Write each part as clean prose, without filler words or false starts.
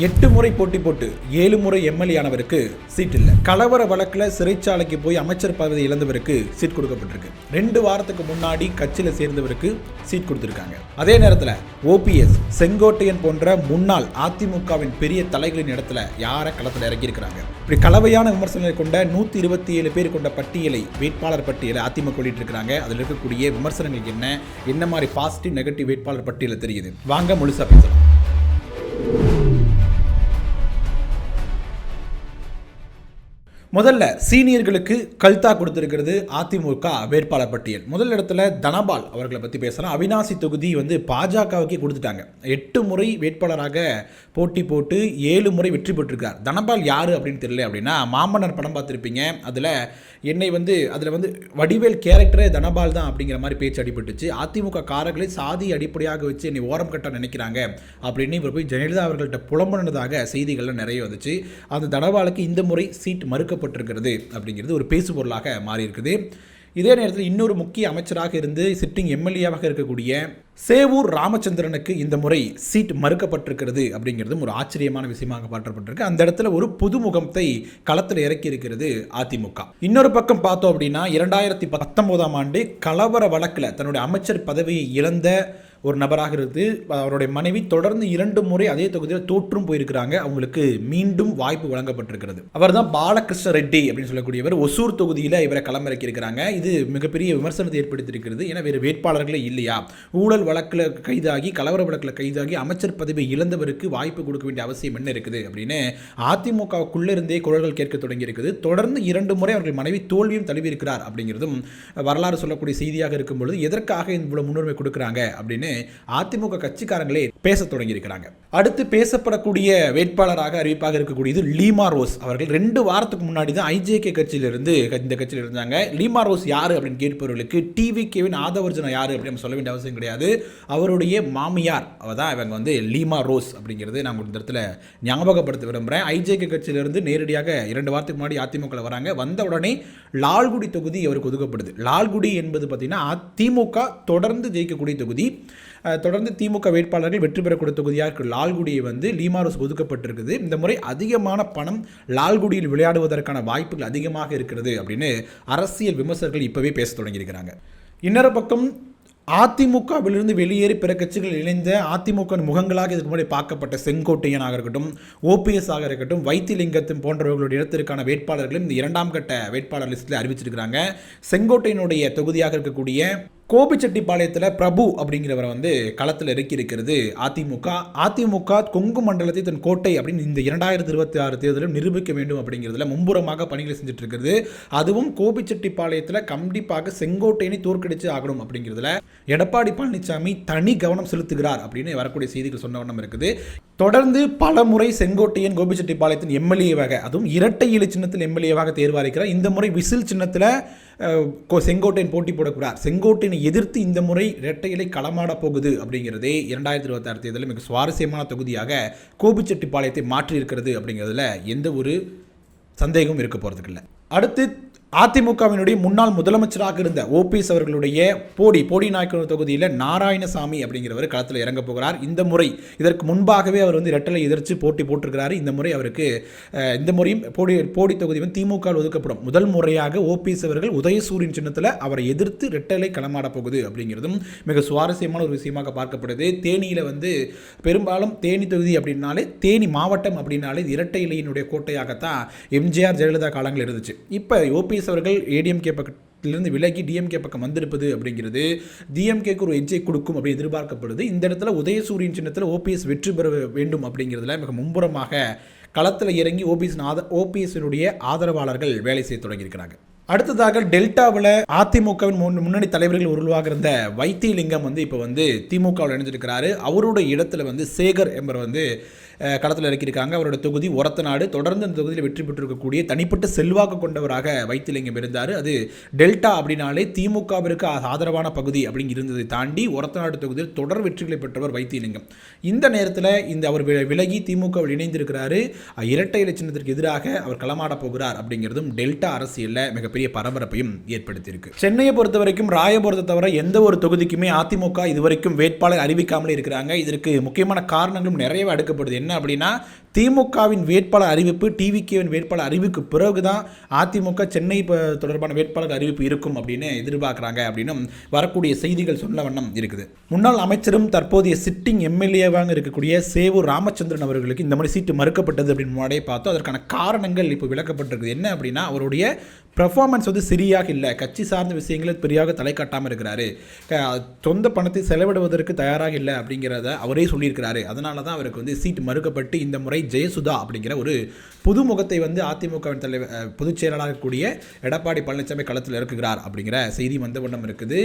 8 முறை போட்டி போட்டு 7 முறை எம்எல்ஏ ஆனவருக்கு சீட் இல்லை. கலவர வழக்கில் சிறைச்சாலைக்கு போய் அமைச்சர் பதவி இழந்தவருக்கு சீட் கொடுக்கப்பட்டிருக்கு. 2 வாரத்துக்கு முன்னாடி கட்சியில் சேர்ந்தவருக்கு சீட் கொடுத்திருக்காங்க. அதே நேரத்தில் ஓபிஎஸ், செங்கோட்டையன் போன்ற முன்னாள் அதிமுகவின் பெரிய தலைகளின் இடத்துல யாரை களத்தில் இறக்கியிருக்கிறாங்க. இப்படி கலவையான விமர்சனங்களை கொண்ட 127 பேர் கொண்ட பட்டியலை, வேட்பாளர் பட்டியலை அதிமுக வெளியிட்டிருக்கிறாங்க. அதில் இருக்கக்கூடிய விமர்சனங்கள் என்ன மாதிரி பாசிட்டிவ் நெகட்டிவ் வேட்பாளர் பட்டியலை தெரியுது. வாங்க முழுசா பேசலாம். முதல்ல சீனியர்களுக்கு கல்தா கொடுத்திருக்கிறது அதிமுக வேட்பாளர் பட்டியல். முதல் இடத்துல தனபால் அவர்களை பற்றி பேசலாம். அவினாசி தொகுதி பாஜகவுக்கே கொடுத்துட்டாங்க. 8 முறை வேட்பாளராக போட்டி போட்டு 7 முறை வெற்றி பெற்றிருக்கார். தனபால் யார் அப்படின்னு தெரியல அப்படின்னா, மாமன்னர் படம் பார்த்துருப்பீங்க. அதில் அதில் வடிவேல் கேரக்டரே தனபால் தான் அப்படிங்கிற மாதிரி பேச்சு அடிபட்டுச்சு. அதிமுக காரர்களை சாதி அடிப்படையாக வச்சு என்னை ஓரம் கட்ட நினைக்கிறாங்க அப்படின்னு இவர் போய் ஜெயலலிதா அவர்கள்ட்ட புலம்புனதாக செய்திகள்லாம் நிறைய வந்துச்சு. அந்த தனபாலுக்கு இந்த முறை சீட் மறுக்கப்பட்டிருக்கிறது அப்படிங்கிறது ஒரு பேசு பொருளாக மாறி இருக்குது. இதே நேரத்தில் இன்னொரு முக்கிய அமைச்சராக இருந்து சிட்டிங் எம்எல்ஏவாக இருக்கக்கூடிய சேவூர் ராமச்சந்திரனுக்கு இந்த முறை சீட் மறுக்கப்பட்டிருக்கிறது அப்படிங்கிறதும் ஒரு ஆச்சரியமான விஷயமாக பார்க்கப்பட்டிருக்கு. அந்த இடத்துல ஒரு புதுமுகத்தை களத்தில் இறக்கி இருக்கிறது அதிமுக. இன்னொரு பக்கம் பார்த்தோம் அப்படின்னா, 2019ஆம் ஆண்டு கலவர வழக்கில் தன்னுடைய அமைச்சர் பதவியை இழந்த ஒரு நபராக இருந்து அவருடைய மனைவி தொடர்ந்து 2 முறை அதே தொகுதியில் தோற்றும் போயிருக்கிறாங்க. அவங்களுக்கு மீண்டும் வாய்ப்பு வழங்கப்பட்டிருக்கிறது. அவர் தான் பாலகிருஷ்ண ரெட்டி அப்படின்னு சொல்லக்கூடியவர். ஒசூர் தொகுதியில் இவரை களமிறக்கி இருக்கிறாங்க. இது மிகப்பெரிய விமர்சனத்தை ஏற்படுத்தியிருக்கிறது. ஏன்னா வேறு வேட்பாளர்களே இல்லையா? ஊழல் வழக்கில் கைதாகி, கலவர வழக்கில் கைதாகி அமைச்சர் பதவி இழந்தவருக்கு வாய்ப்பு கொடுக்க வேண்டிய அவசியம் என்ன இருக்குது அப்படின்னு அதிமுகவுக்குள்ளே இருந்தே குரல்கள் கேட்க தொடங்கி இருக்குது. தொடர்ந்து 2 முறை அவர்கள் மனைவி தோல்வியும் தழுவியிருக்கிறார் அப்படிங்கிறதும் வரலாறு சொல்லக்கூடிய செய்தியாக இருக்கும் பொழுது எதற்காக இவ்வளவு முன்னுரிமை கொடுக்குறாங்க அப்படின்னு அதிமுக கட்சிக்காரங்களே பேச தொடங்கி இருக்கிறாங்க. அடுத்து பேசப்படக்கூடிய வேட்பாளராக அறிவிப்பாக இருக்கக்கூடியது லீமா ரோஸ் அவர்கள். 2 வாரத்துக்கு முன்னாடி தான் ஐஜேகே கட்சியிலிருந்து இந்த கட்சியில் இருந்தாங்க. லீமா ரோஸ் யாரு அப்படின்னு கேட்பவர்களுக்கு டிவிகேவின் ஆதவர்ஜனா யாரு அப்படின்னு சொல்ல வேண்டிய அவசியம் கிடையாது. அவருடைய மாமியார் அவதான் இவங்க லீமா ரோஸ் அப்படிங்கிறது நான் இந்த இடத்துல ஞாபகப்படுத்த விரும்புகிறேன். ஐஜேகே கட்சியிலிருந்து நேரடியாக 2 வாரத்துக்கு முன்னாடி அதிமுக வராங்க. வந்த உடனே லால்குடி தொகுதி அவருக்கு ஒதுக்கப்படுது. லால்குடி என்பது பார்த்தீங்கன்னா திமுக தொடர்ந்து ஜெயிக்கக்கூடிய தொகுதி. தொடர்ந்து திமுக வேட்பாளர்கள் வெற்றி பெறக்கூடிய தொகுதியாக இருக்கிற லால்குடியை லீமா ரோஸ் ஒதுக்கப்பட்டிருக்குது. இந்த முறை அதிகமான பணம் லால்குடியில் விளையாடுவதற்கான வாய்ப்புகள் அதிகமாக இருக்கிறது அப்படின்னு அரசியல் விமர்சகர்கள் இப்பவே பேச தொடங்கியிருக்கிறாங்க. இன்னொரு பக்கம் அதிமுகவிலிருந்து வெளியேறி பிற கட்சிகள் இணைந்த அதிமுக முகங்களாக இதுக்கு முன்னாடி பார்க்கப்பட்ட செங்கோட்டையனாக இருக்கட்டும், ஓபிஎஸ் ஆக இருக்கட்டும், வைத்திலிங்கத்தின் போன்றவர்களுடைய இடத்திற்கான வேட்பாளர்களும் இந்த 2ஆம் கட்ட வேட்பாளர் லிஸ்ட்டில் அறிவிச்சிருக்கிறாங்க. செங்கோட்டையனுடைய தொகுதியாக இருக்கக்கூடிய கோபிச்செட்டிப்பாளையத்தில் பிரபு அப்படிங்கிறவரை களத்தில் இறக்கி இருக்கிறது அதிமுக. அதிமுக கொங்கு மண்டலத்தை தன் கோட்டை அப்படின்னு இந்த 2026 தேர்தலில் நிரூபிக்க வேண்டும் அப்படிங்கிறதுல மும்புறமாக பணிகளை செஞ்சுட்டு இருக்கிறது. அதுவும் கோபிச்செட்டிப்பாளையத்தில் கண்டிப்பாக செங்கோட்டையனை தோற்கடிச்சு ஆகணும் அப்படிங்கிறதுல எடப்பாடி பழனிசாமி தனி கவனம் செலுத்துகிறார் அப்படின்னு வரக்கூடிய செய்திகள் சொன்ன வண்ணம் இருக்குது. தொடர்ந்து பல முறை செங்கோட்டையன் கோபிச்செட்டிப்பாளையத்தின் எம்எல்ஏவாக, அதுவும் இரட்டை இலை சின்னத்தில் எம்எல்ஏவாக தேர்வாயிருக்கிறார். இந்த முறை விசில் சின்னத்தில் செங்கோட்டையன் போட்டி போடக்கூடாது. செங்கோட்டையனை எதிர்த்து இந்த முறை இரட்டை இலை களமாட போகுது அப்படிங்கிறதே 2026 தேர்தலில் மிக சுவாரஸ்யமான தொகுதியாக கோபிச்செட்டிப்பாளையத்தை மாற்றி இருக்கிறது அப்படிங்கிறதுல எந்த ஒரு சந்தேகமும் இருக்க போகிறதுக்கு இல்லை. அடுத்து அதிமுகவினுடைய முன்னாள் முதலமைச்சராக இருந்த ஓபிஎஸ் அவர்களுடைய போடி நாயக்கனூர் தொகுதியில் நாராயணசாமி அப்படிங்கிறவர் களத்தில் இறங்க போகிறார். இந்த முறை இதற்கு முன்பாகவே அவர் இரட்டலை எதிர்த்து போட்டி போட்டிருக்கிறார். இந்த முறை அவருக்கு இந்த முறையும் போடி தொகுதி திமுக ஒதுக்கப்படும். முதல் முறையாக ஓபிஎஸ் அவர்கள் உதயசூரியன் சின்னத்தில் அவரை எதிர்த்து இரட்டலை களமாட போகுது அப்படிங்கிறதும் மிக சுவாரஸ்யமான ஒரு விஷயமாக பார்க்கப்படுது. தேனியில் பெரும்பாலும் தேனி தொகுதி அப்படின்னாலே, தேனி மாவட்டம் அப்படின்னாலே இரட்டை இலையினுடைய கோட்டையாகத்தான் எம்ஜிஆர் ஜெயலலிதா காலங்கள் இருந்துச்சு. இப்போ ஓபிஎஸ் அவர்கள் ஏடிஎம்கே பக்கத்திலிருந்து விலகி டிஎம்கே பக்கம் வந்திருப்பது அப்படிங்கிறது டிஎம்கேக்கு ஒரு எஜ்ஜை கொடுக்கும் அப்படி எதிர்பார்க்கப்படுது. இந்த இடத்துல உதயசூரியன் சின்னத்தில் ஓபிஎஸ் வெற்றி பெற வேண்டும் அப்படிங்கிறதுல மிக மும்புறமாக களத்தில் இறங்கி ஓபிஎஸ்னுடைய ஆதரவாளர்கள் வேலை செய்ய தொடங்கியிருக்கிறாங்க. அடுத்ததாக டெல்டாவில் அதிமுகவின் முன்னணி தலைவர்கள் உருவாக இருந்த வைத்திலிங்கம் இப்போ திமுகவில் இணைஞ்சிருக்கிறாரு. அவருடைய இடத்துல சேகர் என்பவர் களத்தில் இறக்கியிருக்காங்க. அவரோட தொகுதி ஒரத்தநாடு. தொடர்ந்து அந்த தொகுதியில் வெற்றி பெற்றிருக்கக்கூடிய தனிப்பட்ட செல்வாக்கு கொண்டவராக வைத்திலிங்கம் இருந்தார். அது டெல்டா அப்படின்னாலே திமுகவிற்கு ஆதரவான பகுதி அப்படிங்க இருந்ததை தாண்டி ஒரத்தநாடு தொகுதியில் தொடர் வெற்றிகளை பெற்றவர் வைத்திலிங்கம். இந்த நேரத்தில் அவர் விலகி திமுகவில் இணைந்திருக்கிறாரு. இரட்டை இலை சின்னத்திற்கு எதிராக அவர் களமாட போகிறார் அப்படிங்கிறதும் டெல்டா அரசியலில் மிகப்பெரிய பரபரப்பையும் ஏற்படுத்தியிருக்கு. சென்னையை பொறுத்த வரைக்கும் ராயபுரத்தை தவிர எந்த ஒரு தொகுதிக்குமே அதிமுக இதுவரைக்கும் வேட்பாளர் அறிவிக்காமலே இருக்கிறாங்க. இதற்கு முக்கியமான காரணங்களும் நிறையவே அடுக்கப்படுது. என்ன அப்படின்னா, திமுகவின் வேட்பாளர் அறிவிப்பு, டிவிகேவின் வேட்பாளர் அறிவிப்புக்கு பிறகுதான் அதிமுக சென்னை தொடர்பான வேட்பாளர் அறிவிப்பு இருக்கும் அப்படின்னு எதிர்பார்க்குறாங்க அப்படின்னு வரக்கூடிய செய்திகள் சொன்ன வண்ணம் இருக்குது. முன்னாள் அமைச்சரும் தற்போதைய சிட்டிங் எம்எல்ஏவாக இருக்கக்கூடிய சேவூர் ராமச்சந்திரன் அவர்களுக்கு இந்த மாதிரி சீட்டு மறுக்கப்பட்டது அப்படின்னு முன்னாடியே பார்த்தோம். அதற்கான காரணங்கள் இப்போ விளக்கப்பட்டிருக்குது. என்ன அப்படின்னா, அவருடைய பெர்ஃபார்மன்ஸ் வந்து சரியாக இல்லை, கட்சி சார்ந்த விஷயங்களில் பெரியாக தலை காட்டாமல் இருக்கிறாரு, சொந்த பணத்தை செலவிடுவதற்கு தயாராக இல்லை அப்படிங்கிறத அவரே சொல்லியிருக்கிறாரு. அதனால தான் அவருக்கு வந்து சீட் மறுக்கப்பட்டு இந்த முறை ஜெயசுதா அப்படிங்கிற ஒரு புதுமுகத்தை வந்து அதிமுகவின் தலைவர் பொதுச் செயலாளர் கூடிய எடப்பாடி பழனிசாமி களத்தில் இருக்குகிறார் அப்படிங்கிற செய்தி வந்த வண்ணம் இருக்குது.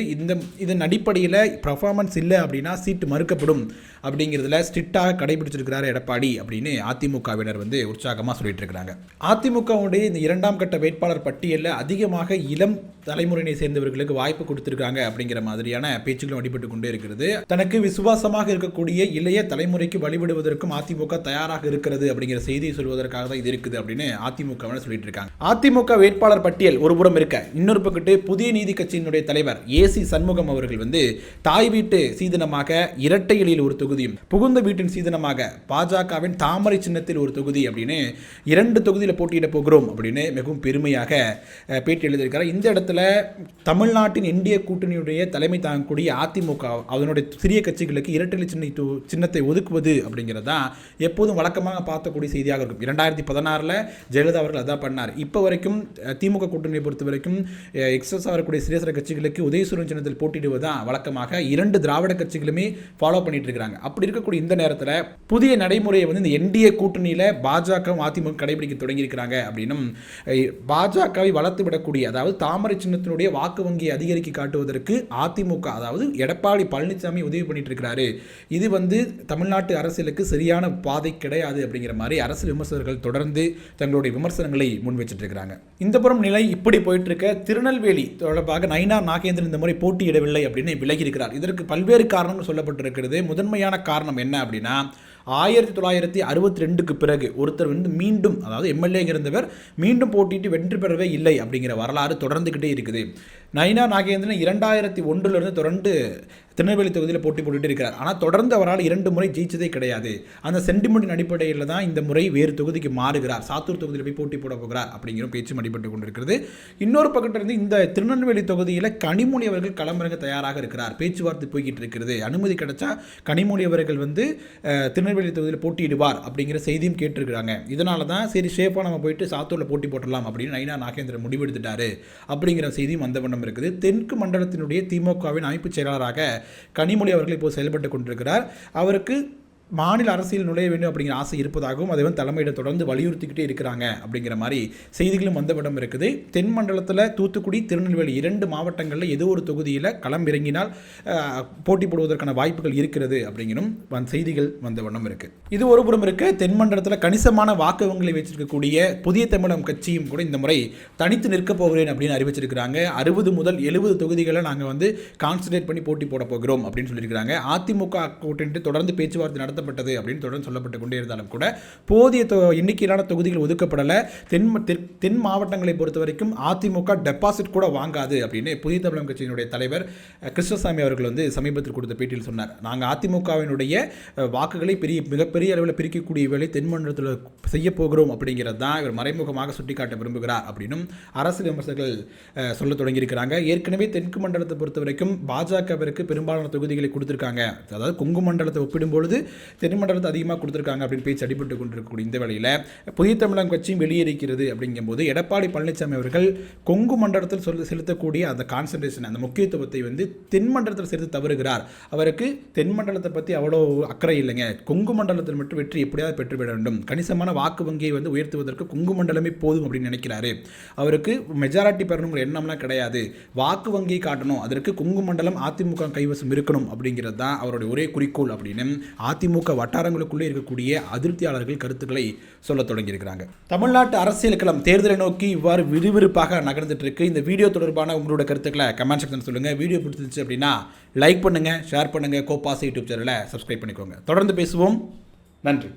இதன் அடிப்படையில் பெர்ஃபார்மன்ஸ் இல்லை அப்படின்னா சீட்டு மறுக்கப்படும் அப்படிங்கிறதுல ஸ்ட்ரிக்டாக கடைபிடிச்சிருக்கிறார் எடப்பாடி அப்படின்னு அதிமுகவினர் வந்து உற்சாகமாக சொல்லிட்டு இருக்கிறாங்க. அதிமுகவுடைய இந்த 2ஆம் கட்ட வேட்பாளர் பட்டியலில் அதிகமாக இளம் தலைமுறையை சேர்ந்தவர்களுக்கு வாய்ப்பு கொடுத்திருக்காங்க அப்படிங்கிற மாதிரியான பேச்சுக்களும் அடிபட்டு கொண்டே இருக்கிறது. தனக்கு விசுவாசமாக இருக்கக்கூடிய இளைய தலைமுறைக்கு வழிவிடுவதற்கும் அதிமுக தயாராக இருக்கிறது அப்படிங்கிற செய்தியை சொல்வதற்காக தான் இது இருக்குது அப்படின்னு அதிமுக சொல்லிட்டு இருக்காங்க. அதிமுக வேட்பாளர் பட்டியல் ஒரு புறம் இருக்க, இன்னொரு பக்கத்து புதிய நீதி கட்சியினுடைய தலைவர் ஏசி சண்முகம் அவர்கள் வந்து தாய் வீட்டு சீதனமாக இரட்டையிலில் ஒரு தொகுதியும், புகுந்த வீட்டின் சீதனமாக பாஜகவின் தாமரை சின்னத்தில் ஒரு தொகுதி அப்படின்னு 2 தொகுதியில் போட்டியிட போகிறோம் அப்படின்னு மிகவும் பெருமையாக பேட்டி எழுதியிருக்கிறார். இந்த இடத்துல தமிழ்நாட்டின் இந்திய கூட்டணியுடைய தலைமை தாங்கக்கூடிய அதிமுக அதனுடைய சிறிய கட்சிகளுக்கு இரட்டை சின்னத்தை ஒதுக்குவது அப்படிங்கிறதா எப்போதும் வழக்கமாக பார்த்தக்கூடிய செய்தியாக இருக்கும். 2016 ஜெயலலிதா அவர்கள் அதான் பண்ணார். இப்போ வரைக்கும் திமுக கூட்டணியை பொறுத்த வரைக்கும் எக்ஸஸ் வரக்கூடிய சிறிய சிறிய கட்சிகளுக்கு உதயசூரன் சின்னத்தில் போட்டியிடுவதுதான் வழக்கமாக 2 திராவிட கட்சிகளுமே ஃபாலோ பண்ணிட்டு இருக்காங்க. அப்படி இருக்கக்கூடிய இந்த நேரத்தில் புதிய நடைமுறையை வந்து இந்த என்டிஏ கூட்டணியில் பாஜகவும் அதிமுக கடைபிடிக்க தொடங்கி இருக்கிறாங்க அப்படின்னும் பாஜகவை வளர்த்து விடக்கூடிய, அதாவது தாமரை சின்னத்தினுடைய வாக்கு வங்கியை அதிகரிக்க காட்டுவதற்கு அதிமுக அதாவது எடப்பாடி பழனிசாமி உதவி பண்ணிட்டு இருக்கிறாரு. இது வந்து தமிழ்நாட்டு அரசியலுக்கு சரியான பாதை கிடையாது அப்படிங்கிற மாதிரி அரசியல் விமர்சகர்கள் தொடர்ந்து தங்களுடைய விமர்சனங்களை முன் வச்சிட்டு இருக்கிறாங்க. இந்த புறம் நிலை இப்படி போயிட்டு இருக்க, திருநெல்வேலி தொடர்பாக நயினார் நாகேந்திரன் இந்த முறை போட்டியிடவில்லை அப்படின்னு விலகி இருக்கிறார். இதற்கு பல்வேறு காரணங்கள் சொல்லப்பட்டிருக்கிறது. முதன்மையான காரணம் என்ன அப்படின்னா, 1962க்கு பிறகு ஒருத்தர் வந்து மீண்டும், அதாவது எம்எல்ஏ இருந்தவர் மீண்டும் போட்டிட்டு வெற்றி பெறவே இல்லை அப்படிங்கிற வரலாறு தொடர்ந்துகிட்டே இருக்குது. நயினார் நாகேந்திரன் 2001 தொடர்ந்து திருநெல்வேலி தொகுதியில் போட்டி போட்டுட்டு இருக்கிறார். ஆனால் தொடர்ந்து அவரால் 2 முறை ஜெயிச்சதே கிடையாது. அந்த சென்டிமெண்ட் அடிப்படையில் தான் இந்த முறை வேறு தொகுதிக்கு மாறுகிறார், சாத்தூர் தொகுதியில் போய் போட்டி போட போகிறார் அப்படிங்கிற பேச்சும் அடிபட்டு கொண்டிருக்கிறது. இன்னொரு பக்கத்திலிருந்து இந்த திருநெல்வேலி தொகுதியில் கனிமொழி அவர்கள் களமிறங்க தயாராக இருக்கிறார், பேச்சுவார்த்தை போய்கிட்டு இருக்கிறது. அனுமதி கிடைச்சா கனிமொழி அவர்கள் வந்து திருநெல்வேலி தொகுதியில் போட்டியிடுவார் அப்படிங்கிற செய்தியும் கேட்டிருக்கிறாங்க. இதனால தான் சரி சேஃபாக நம்ம போயிட்டு சாத்தூரில் போட்டி போட்டலாம் அப்படின்னு நயினார் நாகேந்திரன் முடிவெடுத்துட்டாரு அப்படிங்கிற செய்தியும் வந்த வண்ணம் இருக்குது. தெற்கு மண்டலத்தினுடைய திமுகவின் அமைப்பு செயலாளராக கனிமொழி அவர்கள் இப்போ செயல்பட்டு கொண்டிருக்கிறார். அவருக்கு மாநில அரசியல் நுழைய வேண்டும் அப்படிங்கிற ஆசை இருப்பதாகவும் அதை வந்து தலைமையிடம் தொடர்ந்து வலியுறுத்திக்கிட்டே இருக்கிறாங்க அப்படிங்கிற மாதிரி செய்திகளும் வந்தவிடம் இருக்குது. தென் மண்டலத்தில் தூத்துக்குடி, திருநெல்வேலி 2 மாவட்டங்களில் ஏதோ ஒரு தொகுதியில் களம் இறங்கினால் போட்டி போடுவதற்கான வாய்ப்புகள் இருக்கிறது அப்படிங்கும் செய்திகள் வந்தவண்ணம் இருக்குது. இது ஒரு புறம் இருக்க, தென் மண்டலத்தில் கணிசமான வாக்கு வங்கிகளை வச்சிருக்கக்கூடிய புதிய தமிழகம் கட்சியும் கூட இந்த முறை தனித்து நிற்கப் போகிறேன் அப்படின்னு அறிவிச்சிருக்கிறாங்க. 60 முதல் 70 தொகுதிகளை நாங்கள் வந்து கான்சன்ட்ரேட் பண்ணி போட்டி போட போகிறோம் அப்படின்னு சொல்லியிருக்கிறாங்க. அதிமுக கூட்டணி தொடர்ந்து பேச்சுவார்த்தை நடத்த அப்படின்னு தொடர்ந்து சொல்லப்பட்டு கொண்டே இருந்தாலும் கூட போதிய எண்ணிக்கையிலான தொகுதிகள் ஒதுக்கப்படலை. தென் மாவட்டங்களை பொறுத்த வரைக்கும் அதிமுக டெபாசிட் கூட வாங்காது அப்படின்னு புதிய தமிழகம் கட்சியினுடைய தலைவர் கிருஷ்ணசாமி அவர்கள் வந்து சமீபத்தில் கொடுத்த பேட்டியில் சொன்னார். நாங்கள் அதிமுகவினுடைய வாக்குகளை மிகப்பெரிய அளவில் பிரிக்கக்கூடிய வேலை தென் மண்டலத்தில் செய்ய போகிறோம் அப்படிங்கிறது தான் இவர் மறைமுகமாக சுட்டிக்காட்ட விரும்புகிறார் அப்படின்னும் அரசியல் விமர்சகர்கள் சொல்ல தொடங்கியிருக்கிறாங்க. ஏற்கனவே தெற்கு மண்டலத்தை பொறுத்த வரைக்கும் பாஜகவிற்கு பெரும்பாலான தொகுதிகளை கொடுத்திருக்காங்க. அதாவது கொங்கு மண்டலத்தை ஒப்பிடும்பொழுது தென் மண்டலத்தை அதிகமாக கொடுத்துருக்காங்க அப்படின்னு பேச்சு அடிபட்டு கொண்டிருக்கக்கூடிய இந்த வேளையில் புதிய தமிழகம் கட்சியும் வெளியேறிக்கிறது அப்படிங்கும்போது எடப்பாடி பழனிசாமி அவர்கள் கொங்கு மண்டலத்தில் செலுத்தக்கூடிய அந்த கான்சன்ட்ரேஷன், அந்த முக்கியத்துவத்தை வந்து தென் மண்டலத்தில் செலுத்த தவறுகிறார். அவருக்கு தென் மண்டலத்தை பற்றி அவ்வளோ அக்கறை இல்லைங்க, கொங்கு மண்டலத்தில் மட்டும் வெற்றி எப்படியாவது பெற்றுவிட வேண்டும், கணிசமான வாக்கு வங்கியை வந்து உயர்த்துவதற்கு கொங்கு மண்டலமே போதும் அப்படின்னு நினைக்கிறாரு. அவருக்கு மெஜாரிட்டி பெறணுங்கிற எண்ணம்லாம் கிடையாது, வாக்கு வங்கியை காட்டணும், அதற்கு கொங்கு மண்டலம் அதிமுக கைவசம் இருக்கணும் அப்படிங்கிறது தான் அவருடைய ஒரே குறிக்கோள் அப்படின்னு அதிமுக வட்டாரங்களுக்குள்ளே இருக்கக்கூடிய அதிருப்தியாளர்கள் கருத்துக்களை சொல்ல தொடங்கியிருக்கிறாங்க. தமிழ்நாட்டு அரசியல் களம் தேர்தலை நோக்கி இவ்வாறு விறுவிறுப்பாக நகர்ந்துட்டு இருக்கு. இந்த வீடியோ தொடர்பான உங்களோட கருத்துக்களை கமெண்ட் செக்ஷன் சொல்லுங்க. வீடியோ பிடிச்சிருந்துச்சு அப்படின்னா லைக் பண்ணுங்க, ஷேர் பண்ணுங்க, கோபாஸ் யூடியூப் சேனலை சப்ஸ்கிரைப் பண்ணிக்கோங்க. தொடர்ந்து பேசுவோம். நன்றி.